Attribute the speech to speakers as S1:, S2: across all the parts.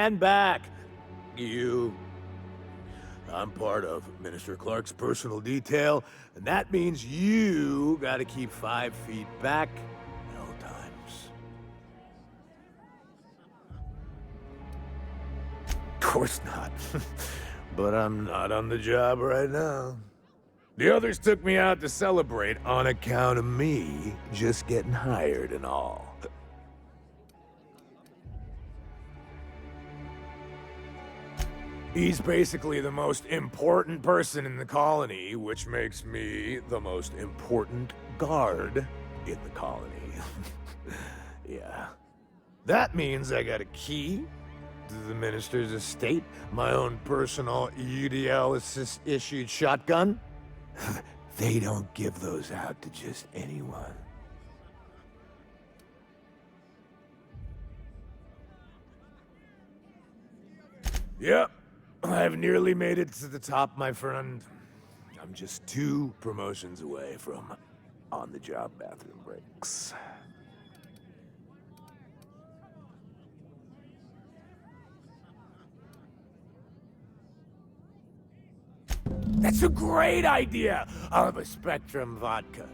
S1: stand back. You. I'm part of Minister Clark's personal detail, and that means you gotta keep 5 feet back at all times. Of course not. But I'm not on the job right now. The others took me out to celebrate on account of me just getting hired and all. He's basically the most important person in the colony, which makes me the most important guard in the colony. Yeah. That means I got a key to the minister's estate, my own personal UDL-issued shotgun. They don't give those out to just anyone. Yep. I've nearly made it to the top, my friend. I'm just 2 promotions away from on-the-job bathroom breaks. That's a great idea! I'll have a Spectrum vodka.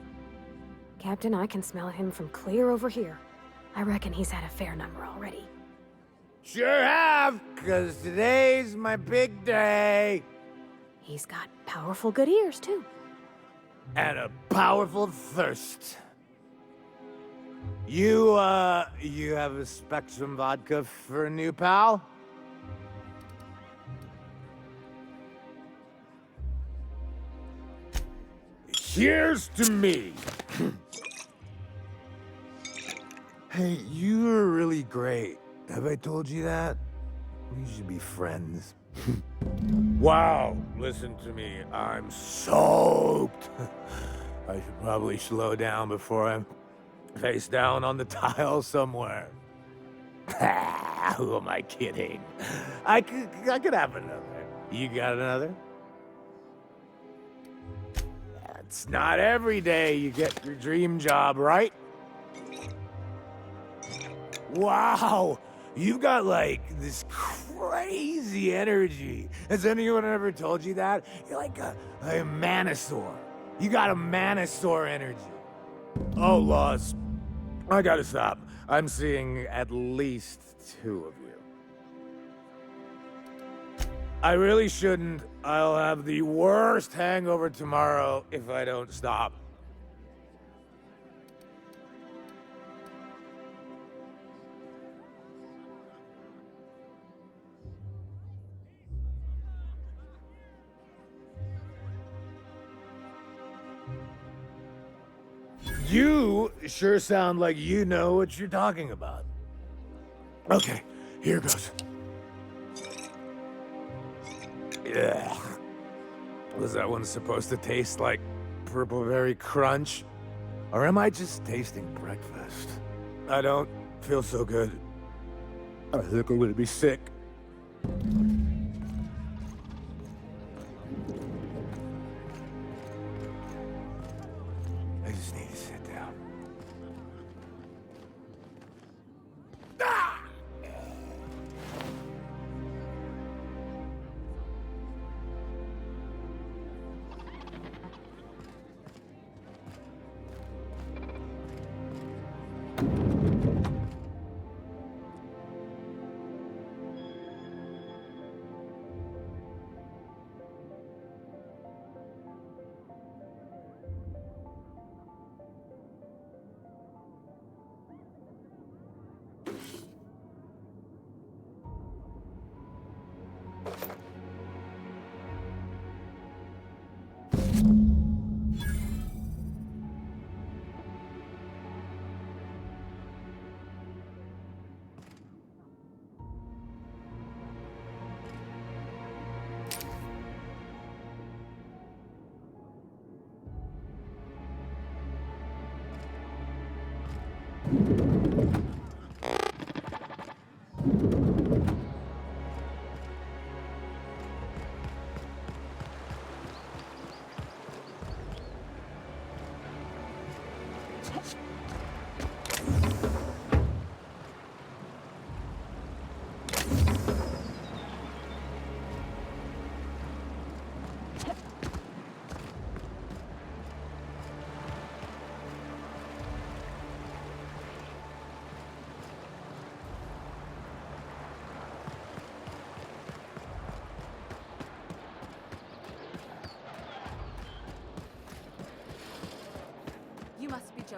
S2: Captain, I can smell him from clear over here. I reckon he's had a fair number already.
S1: Sure have, 'cause today's my big day.
S2: He's got powerful good ears, too.
S1: And a powerful thirst. You have a Spectrum vodka for a new pal? Here's to me. Hey, you're really great. Have I told you that? We should be friends. Wow, listen to me. I'm soaked. I should probably slow down before I'm face down on the tile somewhere. Who am I kidding? I could have another. You got another? It's not every day you get your dream job, right? Wow! You've got, like, this crazy energy. Has anyone ever told you that? You're like a manosaur. You got a manosaur energy. Oh, Laws. I gotta stop. I'm seeing at least 2 of you. I really shouldn't. I'll have the worst hangover tomorrow if I don't stop. You sure sound like you know what you're talking about. Okay, here goes. Yeah. Was that one supposed to taste like purple berry crunch? Or am I just tasting breakfast? I don't feel so good. I think I'm gonna be sick. I just need to sit down. Ah!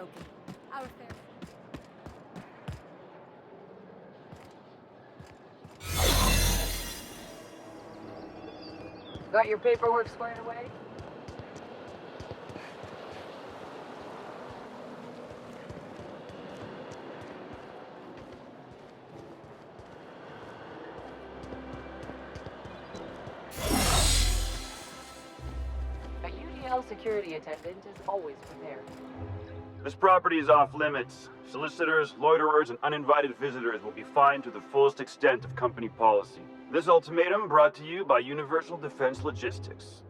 S2: broken. Our fair.
S3: Got your paperwork squared away? A UDL security attendant is always prepared.
S4: This property is off limits. Solicitors, loiterers, and uninvited visitors will be fined to the fullest extent of company policy. This ultimatum brought to you by Universal Defense Logistics.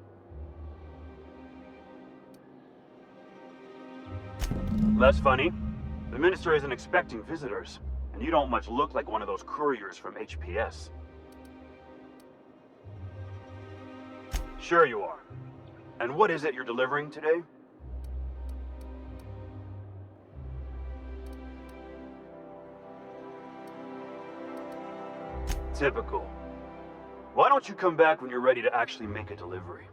S4: That's funny. The minister isn't expecting visitors, and you don't much look like one of those couriers from HPS. Sure you are. And what is it you're delivering today? Typical. Why don't you come back when you're ready to actually make a delivery?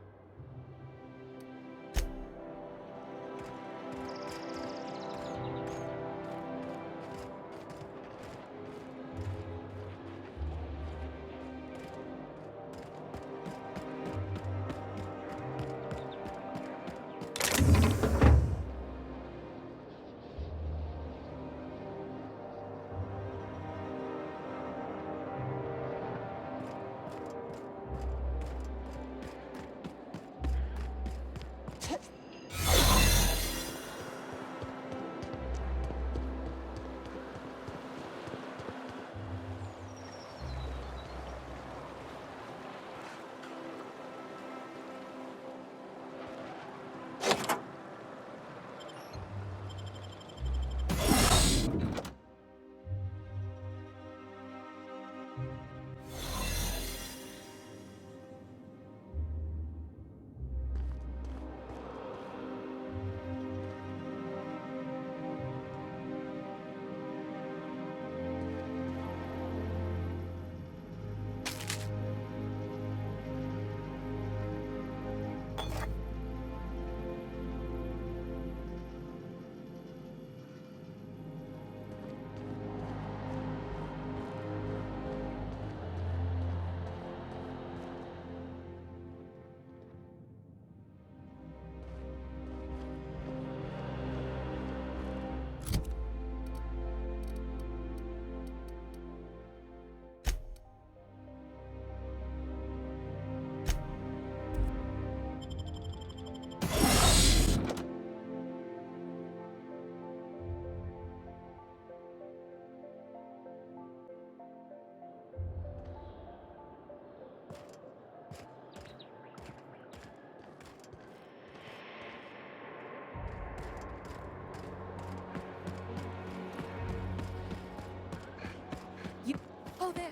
S2: Oh, there.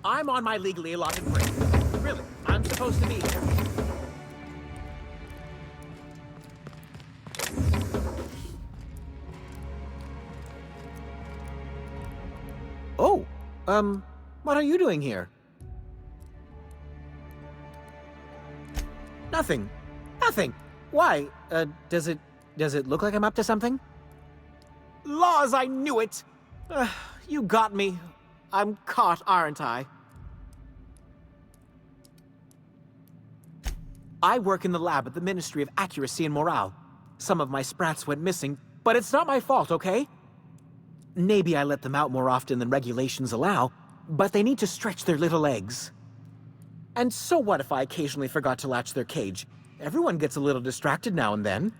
S5: I'm on my legally allotted break. Really, I'm supposed to be here. Oh, what are you doing here? Nothing. Nothing. Why? Does it look like I'm up to something? Laws, I knew it! You got me. I'm caught, aren't I? I work in the lab at the Ministry of Accuracy and Morale. Some of my sprats went missing, but it's not my fault, okay? Maybe I let them out more often than regulations allow, but they need to stretch their little legs. And so what if I occasionally forgot to latch their cage? Everyone gets a little distracted now and then.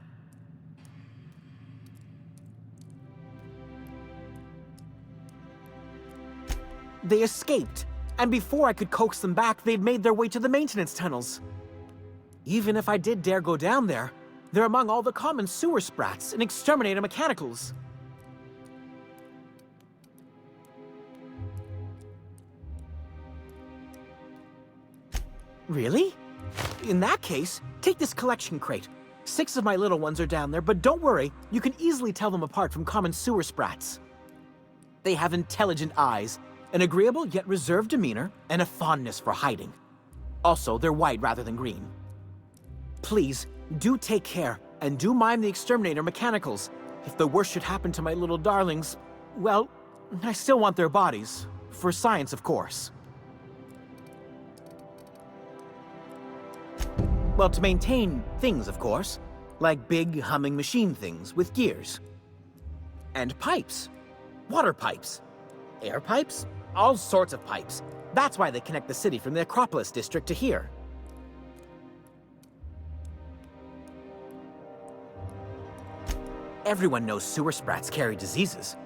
S5: They escaped, and before I could coax them back, they'd made their way to the maintenance tunnels. Even if I did dare go down there, they're among all the common sewer sprats and exterminator mechanicals. Really? In that case, take this collection crate. 6 of my little ones are down there, but don't worry, you can easily tell them apart from common sewer sprats. They have intelligent eyes, an agreeable yet reserved demeanor, and a fondness for hiding. Also, they're white rather than green. Please, do take care, and do mime the exterminator mechanicals. If the worst should happen to my little darlings, well, I still want their bodies. For science, of course. Well, to maintain things, of course. Like big, humming machine things with gears. And pipes. Water pipes. Air pipes. All sorts of pipes. That's why they connect the city from the Acropolis district to here. Everyone knows sewer sprats carry diseases.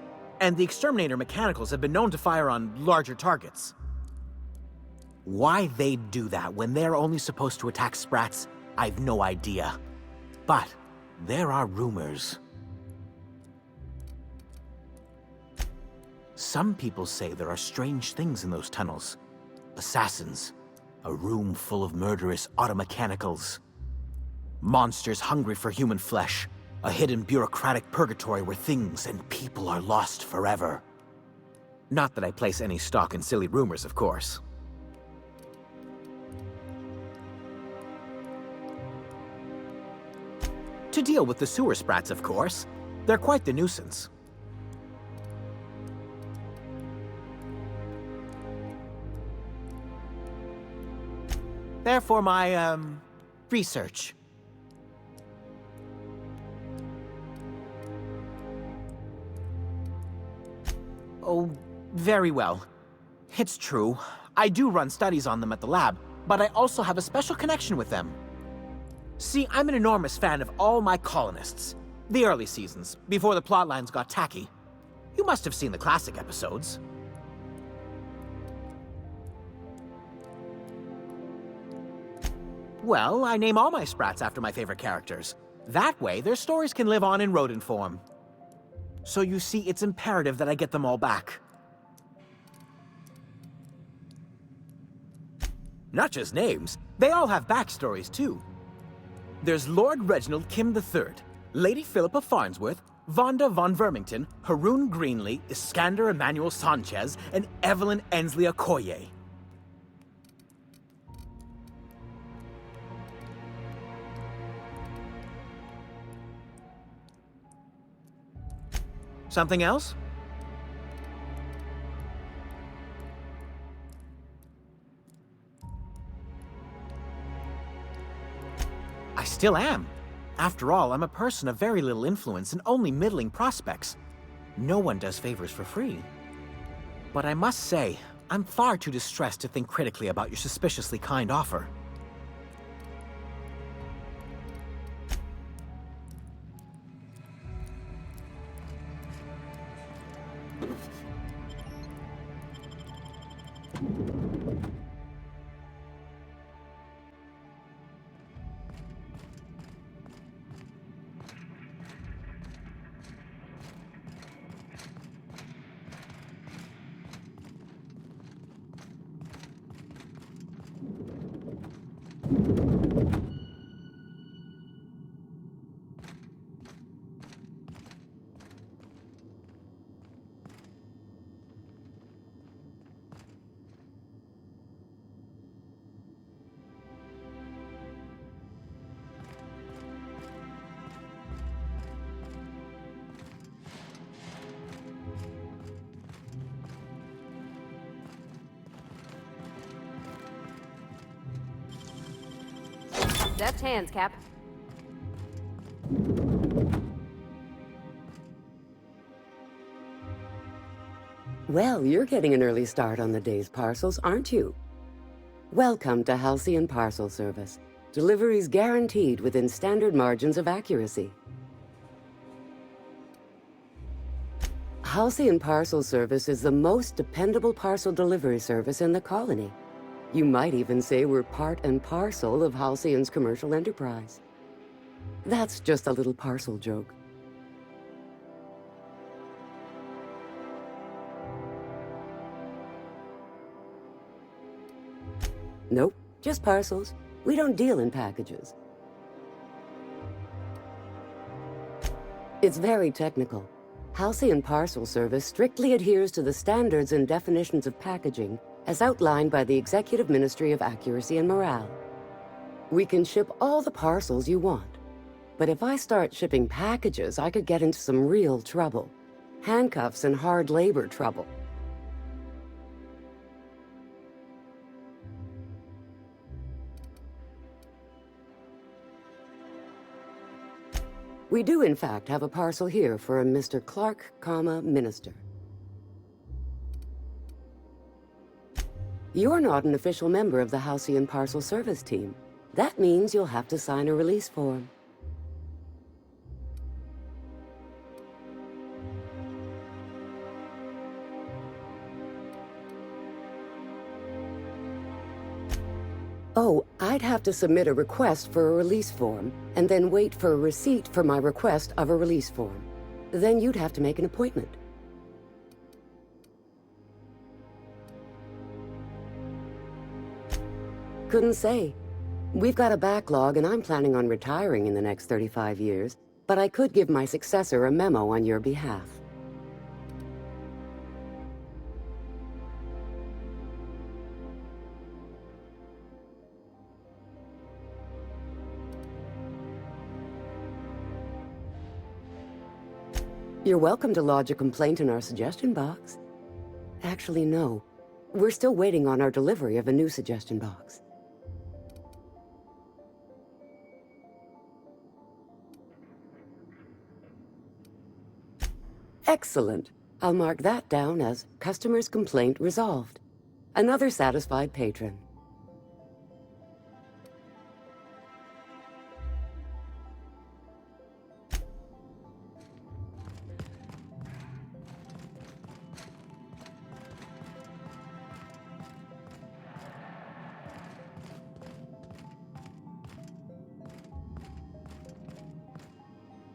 S5: And the exterminator mechanicals have been known to fire on larger targets. Why they'd do that when they're only supposed to attack sprats, I've no idea. But there are rumors. Some people say there are strange things in those tunnels. Assassins, a room full of murderous automechanicals. Monsters hungry for human flesh, a hidden bureaucratic purgatory where things and people are lost forever. Not that I place any stock in silly rumors, of course. To deal with the sewer sprats, of course. They're quite the nuisance. Therefore, my, research. Oh, very well. It's true. I do run studies on them at the lab, but I also have a special connection with them. See, I'm an enormous fan of all my colonists. The early seasons, before the plotlines got tacky. You must have seen the classic episodes. Well, I name all my sprats after my favorite characters. That way, their stories can live on in rodent form. So you see, it's imperative that I get them all back. Not just names, they all have backstories too. There's Lord Reginald Kim III, Lady Philippa Farnsworth, Vonda von Vermington, Haroon Greenlee, Iskander Emmanuel Sanchez, and Evelyn Ensley Okoye. Something else? I still am. After all, I'm a person of very little influence and only middling prospects. No one does favors for free. But I must say, I'm far too distressed to think critically about your suspiciously kind offer.
S3: Deft hands, Cap.
S6: Well, you're getting an early start on the day's parcels, aren't you? Welcome to Halcyon Parcel Service. Deliveries guaranteed within standard margins of accuracy. Halcyon Parcel Service is the most dependable parcel delivery service in the colony. You might even say we're part and parcel of Halcyon's commercial enterprise. That's just a little parcel joke. Nope, Just parcels. We don't deal in packages. It's very technical. Halcyon Parcel Service strictly adheres to the standards and definitions of packaging as outlined by the Executive Ministry of Accuracy and Morale. We can ship all the parcels you want. But if I start shipping packages, I could get into some real trouble. Handcuffs and hard labor trouble. We do, in fact, have a parcel here for a Mr. Clark, Minister. You're not an official member of the Halcyon Parcel Service team. That means you'll have to sign a release form. Oh, I'd have to submit a request for a release form, and then wait for a receipt for my request of a release form. Then you'd have to make an appointment. Couldn't say. We've got a backlog, and I'm planning on retiring in the next 35 years, but I could give my successor a memo on your behalf. You're welcome to lodge a complaint in our suggestion box. Actually, no. We're still waiting on our delivery of a new suggestion box. Excellent. I'll mark that down as customer's complaint resolved. Another satisfied patron.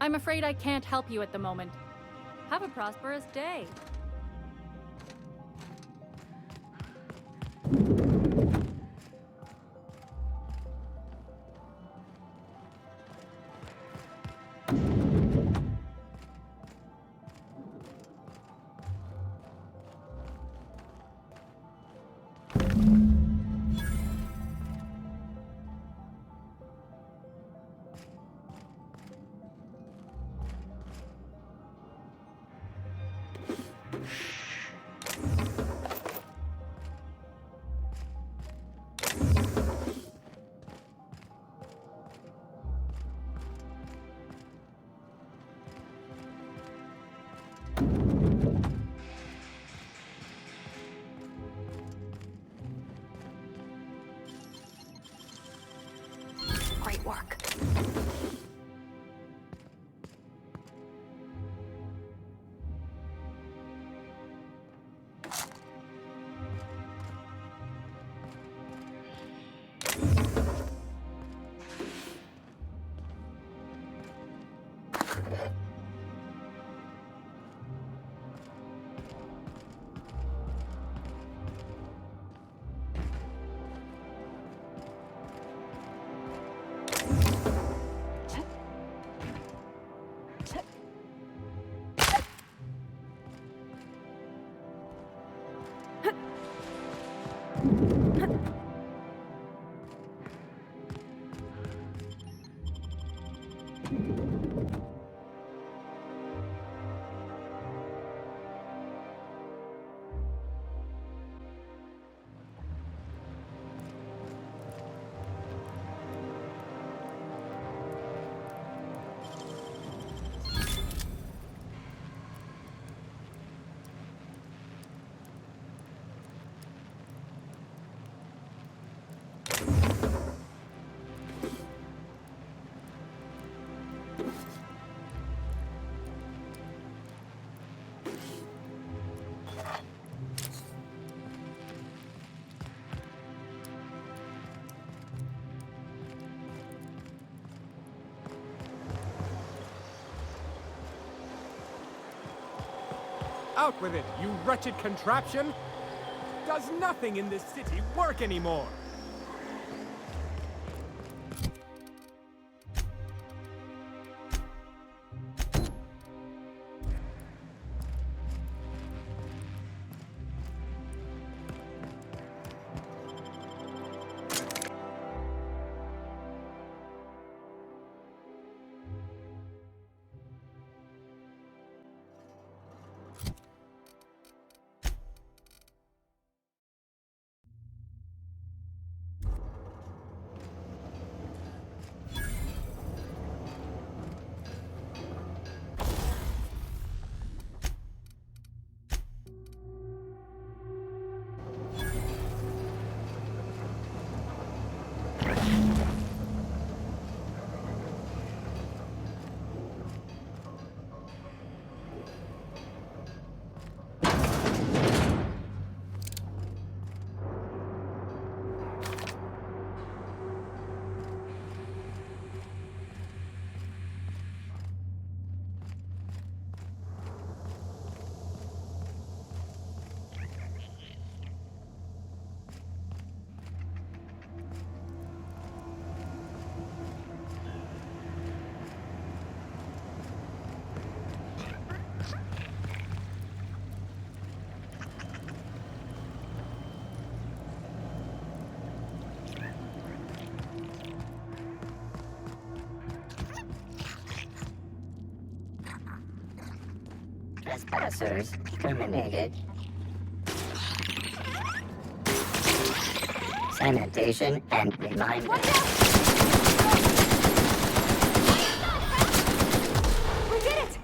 S7: I'm afraid I can't help you at the moment. Have a prosperous day.
S2: Great work.
S8: Out with it, you wretched contraption! Does nothing in this city work anymore? Trespassers terminated. Sanitation and reminder.
S2: We did it!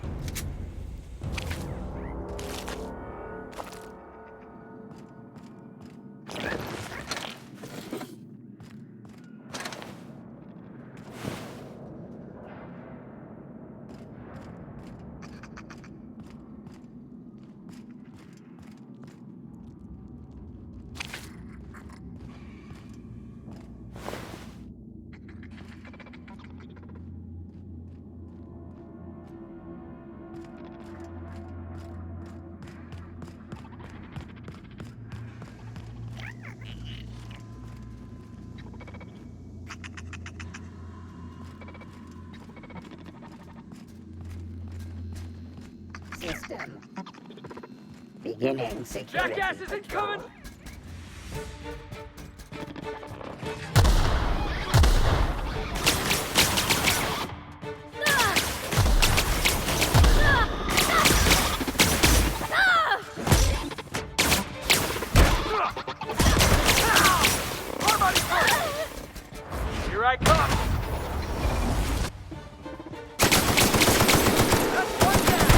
S8: System. Beginning security.
S1: Jackass isn't coming! Here I come! That's one down!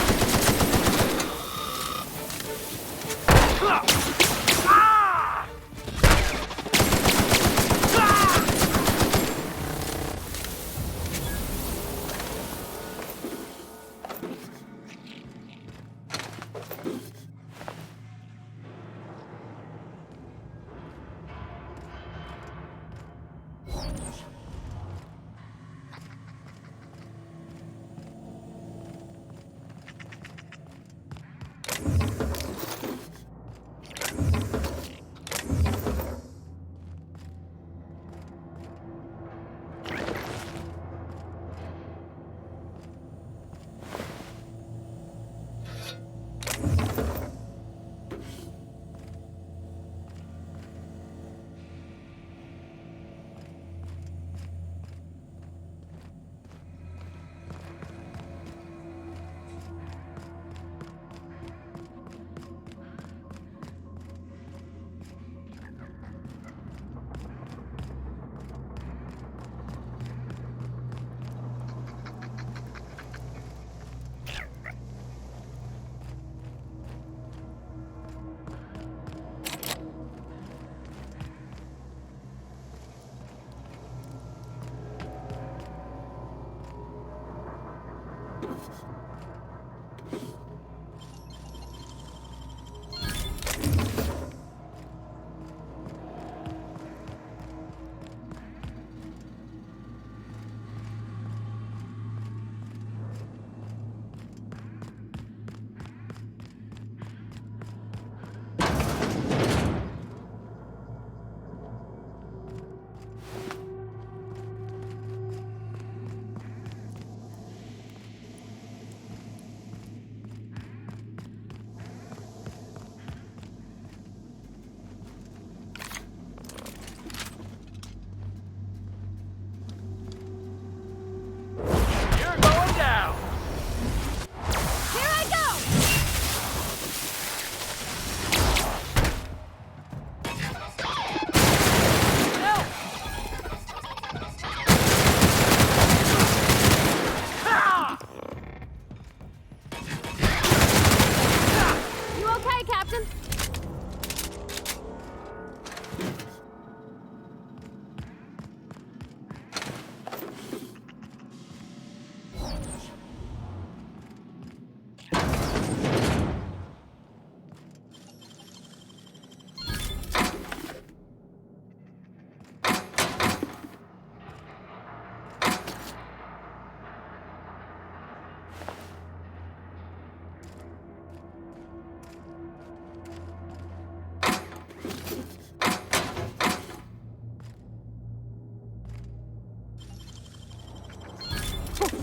S1: Ah!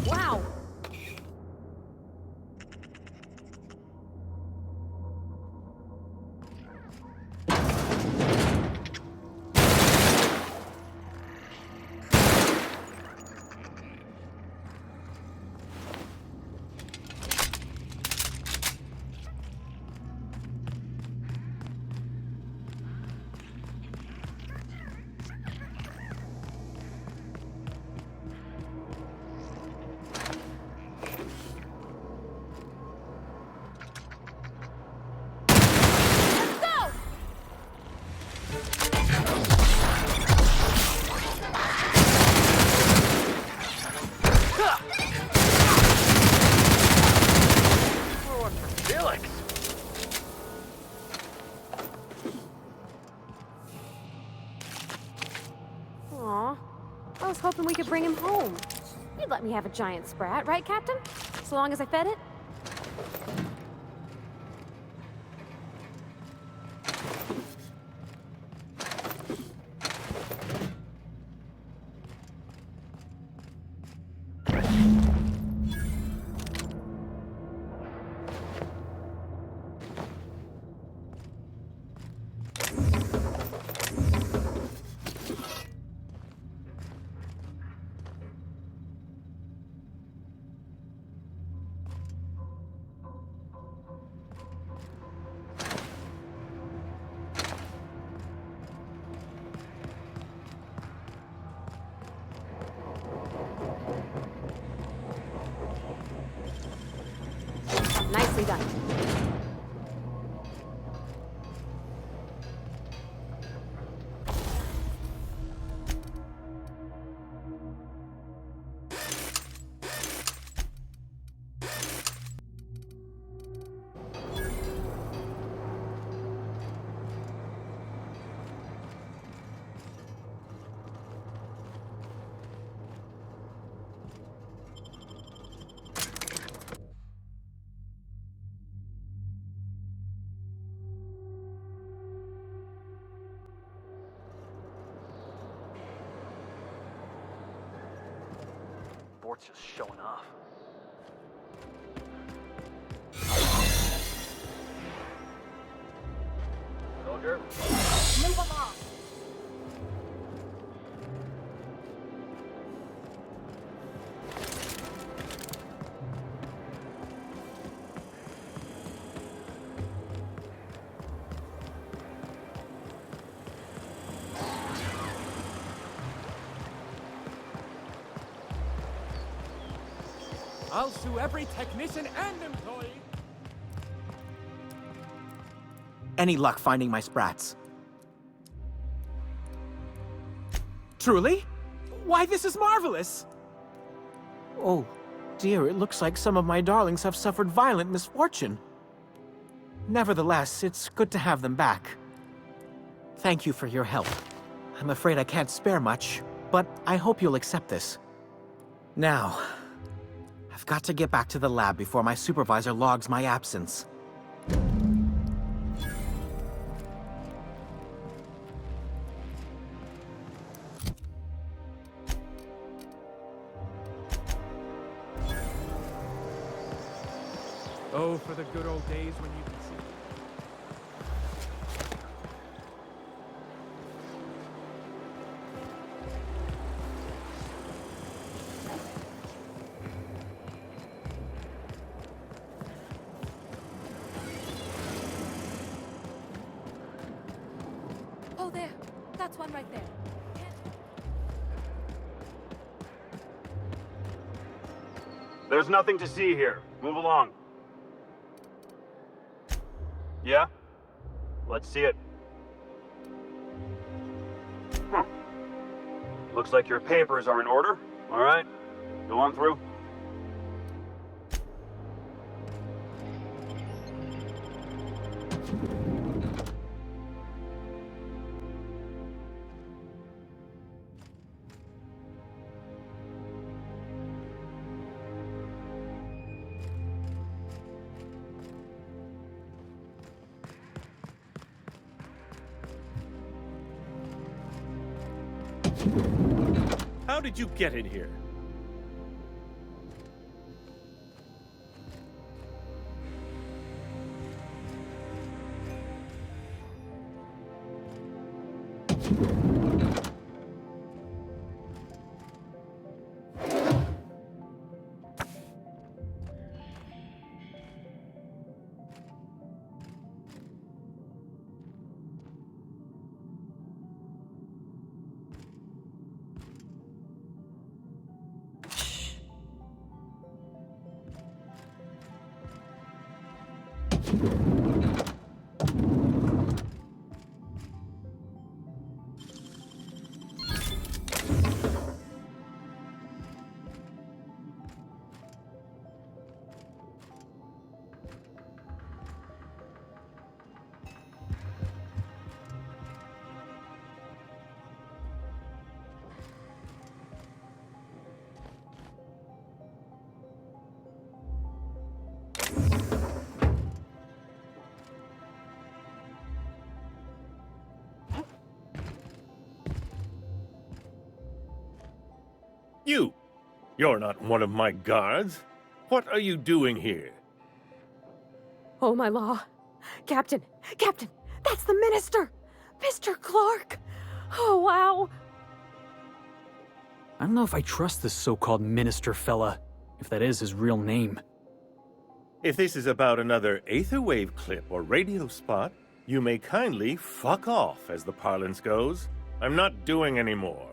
S2: Wow! bring him home. You'd let me have a giant sprat, right, Captain? So long as I fed it? Nicely done.
S9: Bort's just showing off. Soldier, move along!
S10: I'll sue every technician and employee.
S5: Any luck finding my sprats? Truly? Why, this is marvelous! Oh, dear, it looks like some of my darlings have suffered violent misfortune. Nevertheless, it's good to have them back. Thank you for your help. I'm afraid I can't spare much, but I hope you'll accept this. Now, I've got to get back to the lab before my supervisor logs my absence.
S10: Oh, for the good old days when you could see.
S7: Oh, there. That's one right there.
S4: There's nothing to see here. Move along. Yeah? Let's see it. Looks like your papers are in order. All right. Go on through.
S11: How did you get in here? You're not one of my guards. What are you doing here?
S2: Oh, my law. Captain! Captain! That's the minister! Mr. Clark! Oh, wow!
S12: I don't know if I trust this so-called minister fella, if that is his real name.
S11: If this is about another Aetherwave clip or radio spot, you may kindly fuck off, as the parlance goes. I'm not doing any more.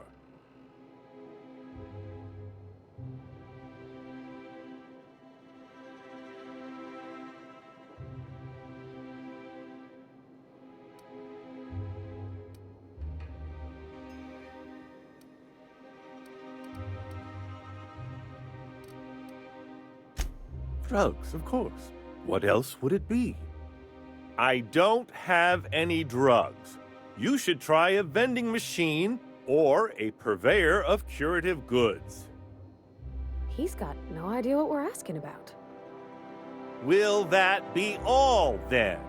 S11: Drugs, of course. What else would it be? I don't have any drugs. You should try a vending machine or a purveyor of curative goods.
S2: He's got no idea what we're asking about.
S11: Will that be all, then?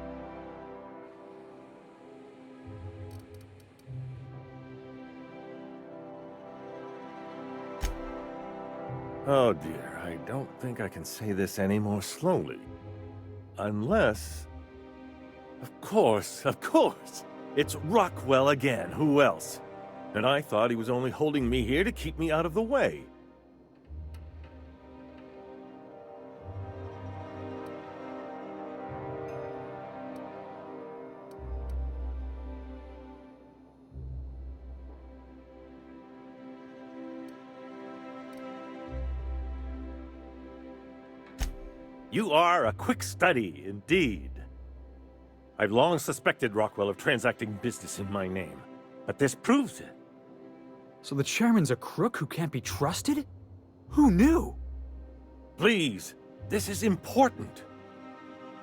S11: Oh dear, I don't think I can say this any more slowly. Unless... Of course! It's Rockwell again, who else? And I thought he was only holding me here to keep me out of the way. You are a quick study, indeed. I've long suspected Rockwell of transacting business in my name, but this proves it.
S12: So the chairman's a crook who can't be trusted? Who knew?
S11: Please, this is important.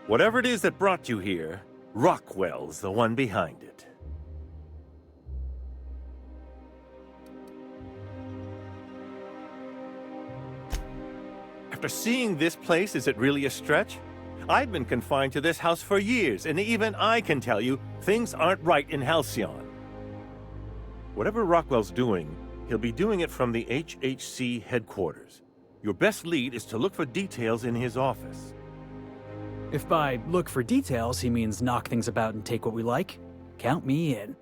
S11: Whatever it is that brought you here, Rockwell's the one behind it. After seeing this place, is it really a stretch? I've been confined to this house for years, and even I can tell you, things aren't right in Halcyon. Whatever Rockwell's doing, he'll be doing it from the HHC headquarters. Your best lead is to look for details in his office.
S12: If by look for details he means knock things about and take what we like, count me in.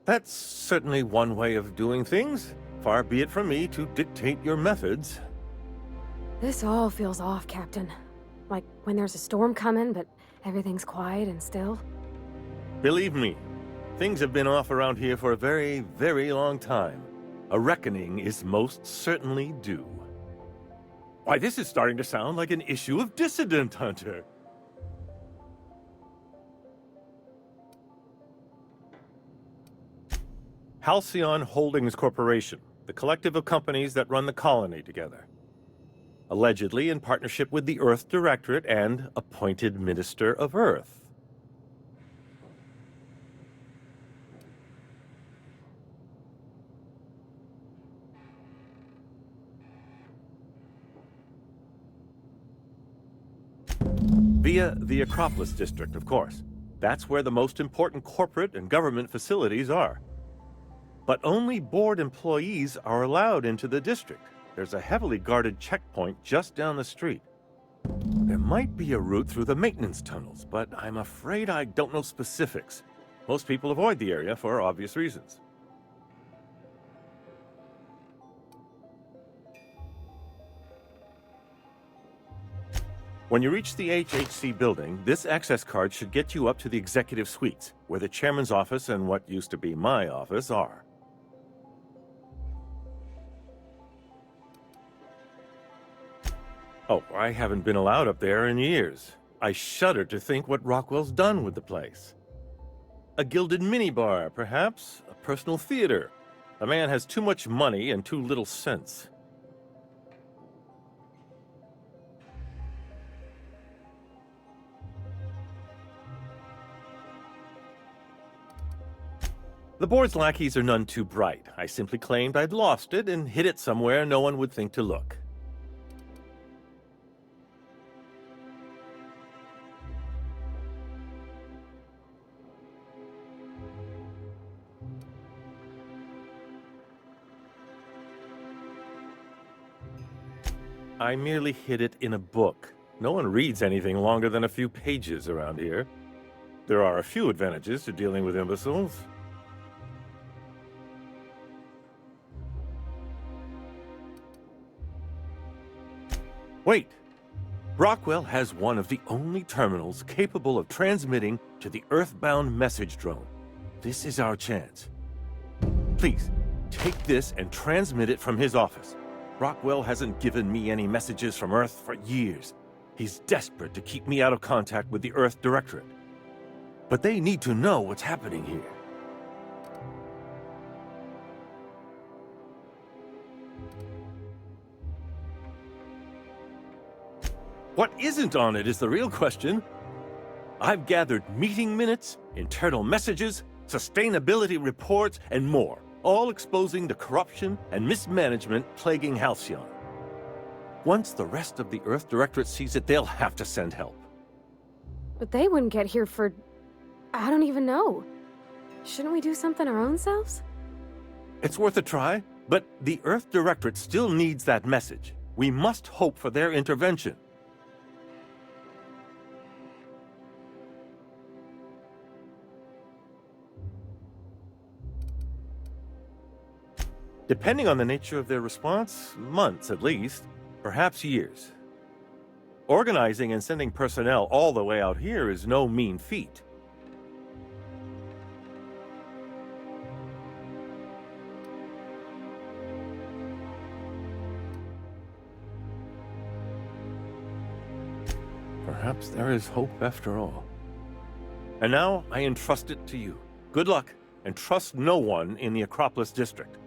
S11: That's certainly one way of doing things. Far be it from me to dictate your methods.
S2: This all feels off, Captain. Like when there's a storm coming, but everything's quiet and still.
S11: Believe me, things have been off around here for a very, very long time. A reckoning is most certainly due. Why, this is starting to sound like an issue of Dissident Hunter. Halcyon Holdings Corporation, the collective of companies that run the colony together. Allegedly in partnership with the Earth Directorate and appointed Minister of Earth. Via the Acropolis District, of course. That's where the most important corporate and government facilities are. But only board employees are allowed into the district. There's a heavily guarded checkpoint just down the street. There might be a route through the maintenance tunnels, but I'm afraid I don't know specifics. Most people avoid the area for obvious reasons. When you reach the HHC building, this access card should get you up to the executive suites, where the chairman's office and what used to be my office are. Oh, I haven't been allowed up there in years. I shudder to think what Rockwell's done with the place. A gilded minibar, perhaps? A personal theater? The man has too much money and too little sense. The board's lackeys are none too bright. I simply claimed I'd lost it and hid it somewhere no one would think to look. I merely hid it in a book. No one reads anything longer than a few pages around here. There are a few advantages to dealing with imbeciles. Wait! Brockwell has one of the only terminals capable of transmitting to the Earthbound message drone. This is our chance. Please, take this and transmit it from his office. Brockwell hasn't given me any messages from Earth for years. He's desperate to keep me out of contact with the Earth Directorate. But they need to know what's happening here. What isn't on it is the real question. I've gathered meeting minutes, internal messages, sustainability reports, and more, all exposing the corruption and mismanagement plaguing Halcyon. Once the rest of the Earth Directorate sees it, they'll have to send help.
S2: But they wouldn't get here for... I don't even know. Shouldn't we do something our own selves?
S11: It's worth a try, but the Earth Directorate still needs that message. We must hope for their intervention. Depending on the nature of their response, months at least, perhaps years. Organizing and sending personnel all the way out here is no mean feat. Perhaps there is hope after all. And now I entrust it to you. Good luck, and trust no one in the Acropolis district.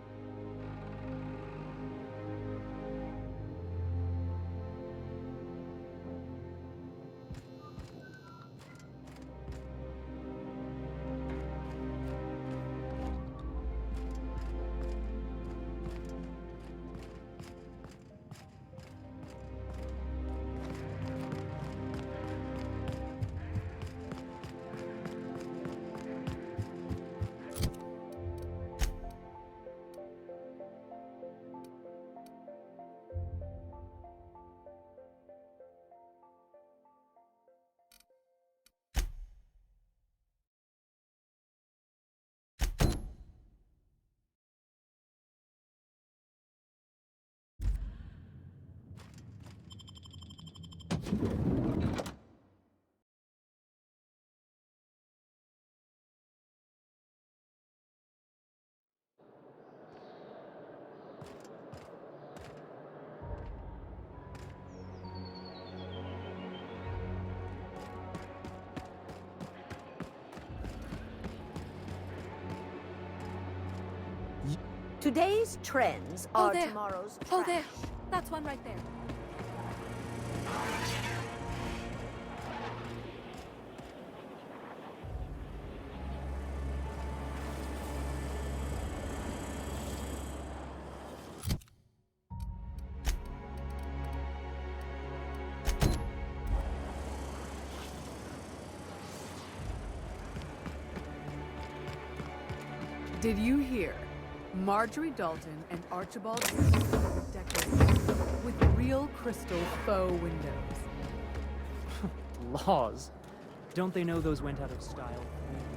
S13: Today's trends are
S7: there.
S13: tomorrow's trash.
S7: Oh, there. That's one right there.
S14: Did you hear? Marjorie Dalton and Archibald decorated with real crystal faux windows.
S12: Laws. Don't they know those went out of style 3